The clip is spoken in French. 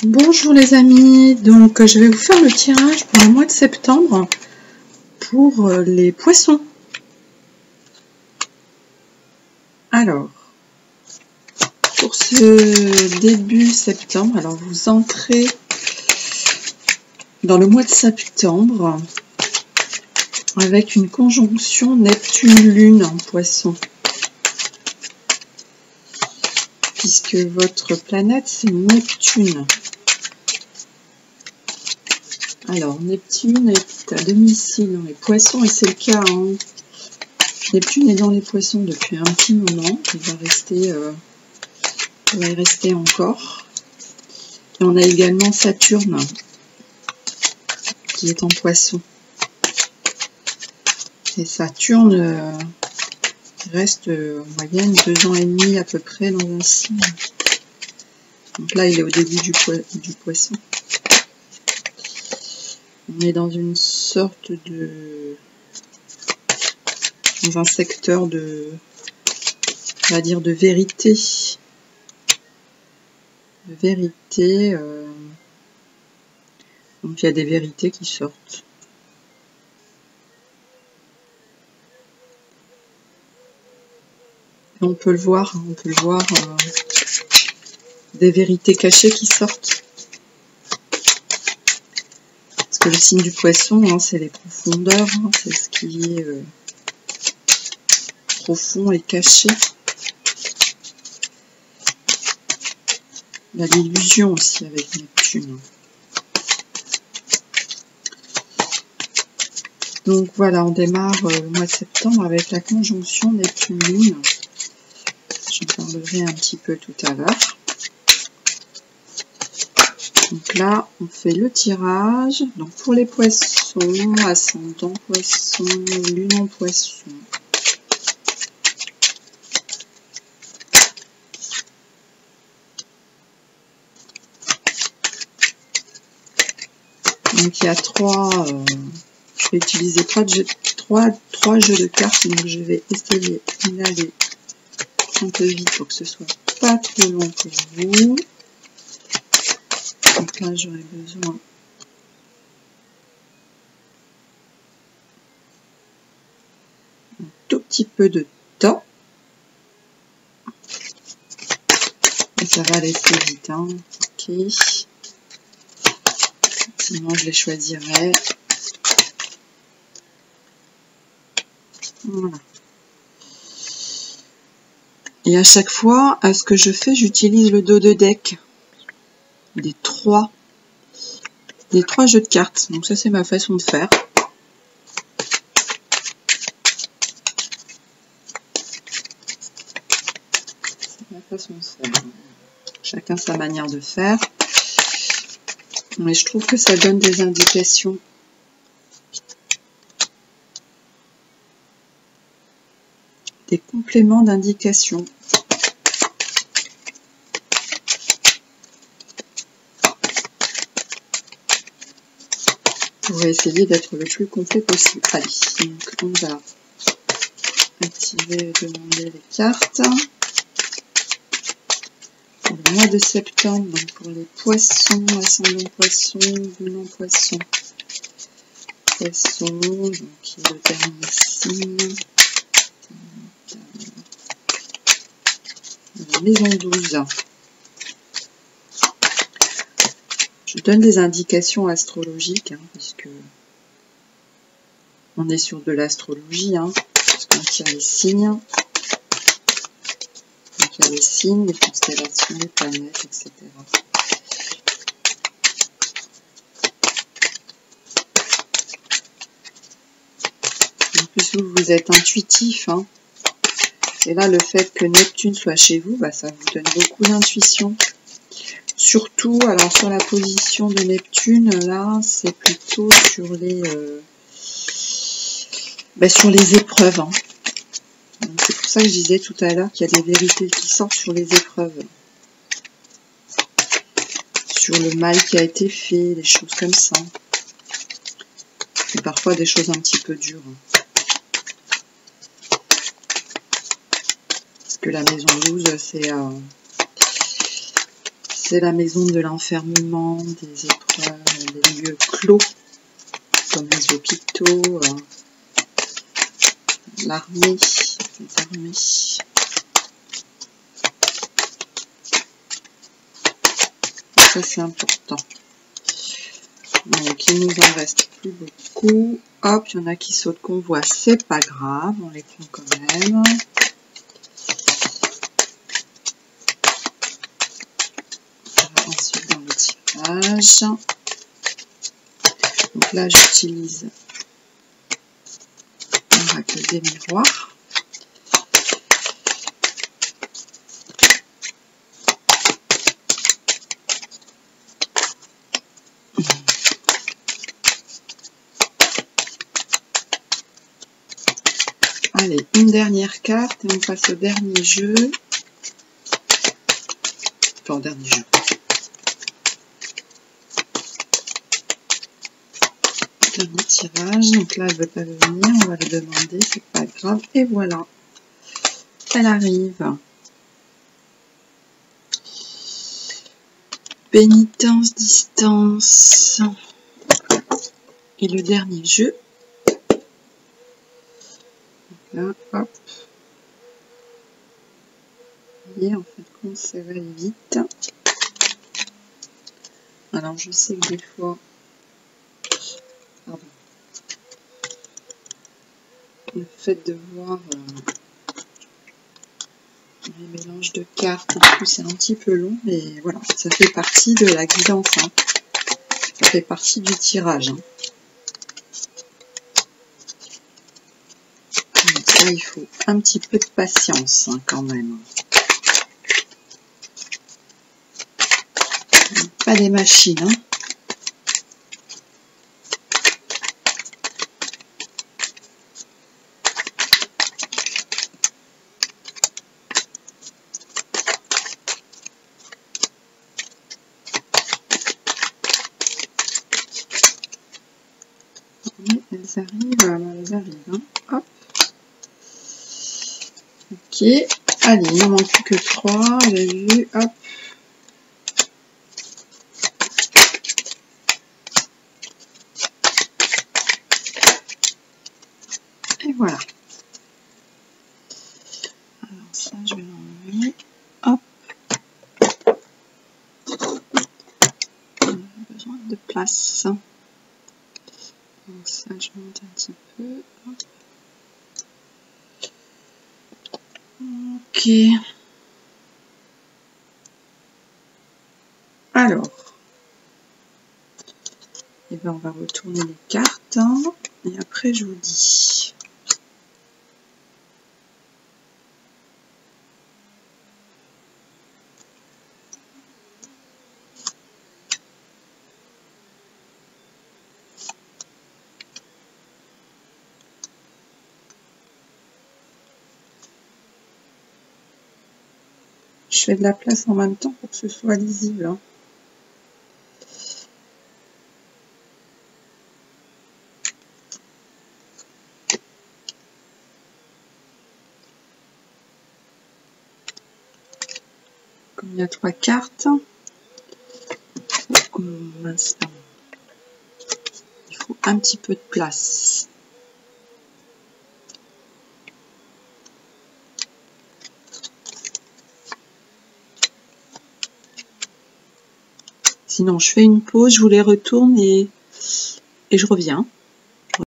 Bonjour les amis, donc je vais vous faire le tirage pour le mois de septembre pour les poissons. Alors, pour ce début septembre, alors vous entrez dans le mois de septembre avec une conjonction Neptune-Lune en poisson. Puisque votre planète c'est Neptune. Alors, Neptune est à domicile dans les poissons, et c'est le cas. Hein. Neptune est dans les poissons depuis un petit moment. Il va y rester encore. Et on a également Saturne, qui est en poisson. Et Saturne reste en moyenne 2 ans et demi à peu près dans un signe. Donc là, il est au début du poisson. On est dans une sorte de... dans un secteur de... on va dire de vérité. De vérité. Donc il y a des vérités qui sortent. Et on peut le voir, des vérités cachées qui sortent. Parce que le signe du poisson, hein, c'est les profondeurs, hein, c'est ce qui est profond et caché. Il y a l'illusion aussi avec Neptune. Donc voilà, on démarre le mois de septembre avec la conjonction Neptune-Lune. J'en parlerai un petit peu tout à l'heure. Donc là, on fait le tirage. Donc pour les poissons, ascendant poisson, lune en poisson. Donc il y a je vais utiliser trois jeux de cartes, donc je vais essayer d'aller un peu vite pour que ce soit pas trop long pour vous. Donc là, j'aurai besoin un tout petit peu de temps. Et ça va aller assez vite, hein. Ok. Sinon, je les choisirai. Voilà. Et à chaque fois, à ce que je fais, j'utilise le dos de deck. Des trois jeux de cartes. Donc ça, c'est ma façon de faire. C'est ma façon de faire. Chacun sa manière de faire. Mais je trouve que ça donne des indications. Des compléments d'indication. On va essayer d'être le plus complet possible. Allez, donc on va activer, demander les cartes. Pour le mois de septembre, donc pour les poissons, ascendant poisson, lune en poisson. Poisson, donc qui est le dernier signe. La maison 12. Je donne des indications astrologiques, hein, puisque on est sur de l'astrologie, hein, parce qu'on tire les signes. Donc il y a les signes, les constellations, les planètes, etc. En plus, vous êtes intuitif, hein. Et là, le fait que Neptune soit chez vous, bah, ça vous donne beaucoup d'intuition. Surtout, alors sur la position de Neptune, là, c'est plutôt sur les épreuves. Hein. C'est pour ça que je disais tout à l'heure qu'il y a des vérités qui sortent sur les épreuves. Sur le mal qui a été fait, des choses comme ça. Et parfois des choses un petit peu dures. Parce que la maison 12, C'est la maison de l'enfermement, des épreuves, des lieux clos, comme les hôpitaux, l'armée, les armées. Ça, c'est important. Donc, il nous en reste plus beaucoup. Hop, il y en a qui sautent qu'on voit, c'est pas grave, on les prend quand même. Ensuite, dans le tirage. Donc là, j'utilise l'oracle des miroirs. Allez, une dernière carte et on passe au dernier jeu. Enfin, au dernier jeu. Dernier tirage. Donc là, elle ne veut pas venir. On va le demander. C'est pas grave. Et voilà. Elle arrive. Pénitence, distance. Et le dernier jeu. Là, hop. Et en fait, on s'éveille vite. Alors, je sais que des fois, pardon, le fait de voir les mélanges de cartes et tout, c'est un petit peu long, mais voilà, ça fait partie de la guidance, hein. Ça fait partie du tirage. Hein. Donc là, il faut un petit peu de patience, hein, quand même. Pas des machines, hein. Elles arrivent, hein. Hop. Ok, allez, il ne manque plus que 3, vous avez vu, hop. Et voilà. Alors ça, je vais l'enlever, hop. On a besoin de place. Donc ça, je monte un petit peu, hop. Ok. Alors, et ben on va retourner les cartes, hein, et après je vous dis. Je fais de la place en même temps pour que ce soit lisible. Hein. Comme il y a 3 cartes, il faut un petit peu de place. Sinon, je fais une pause, je vous les retourne et je reviens.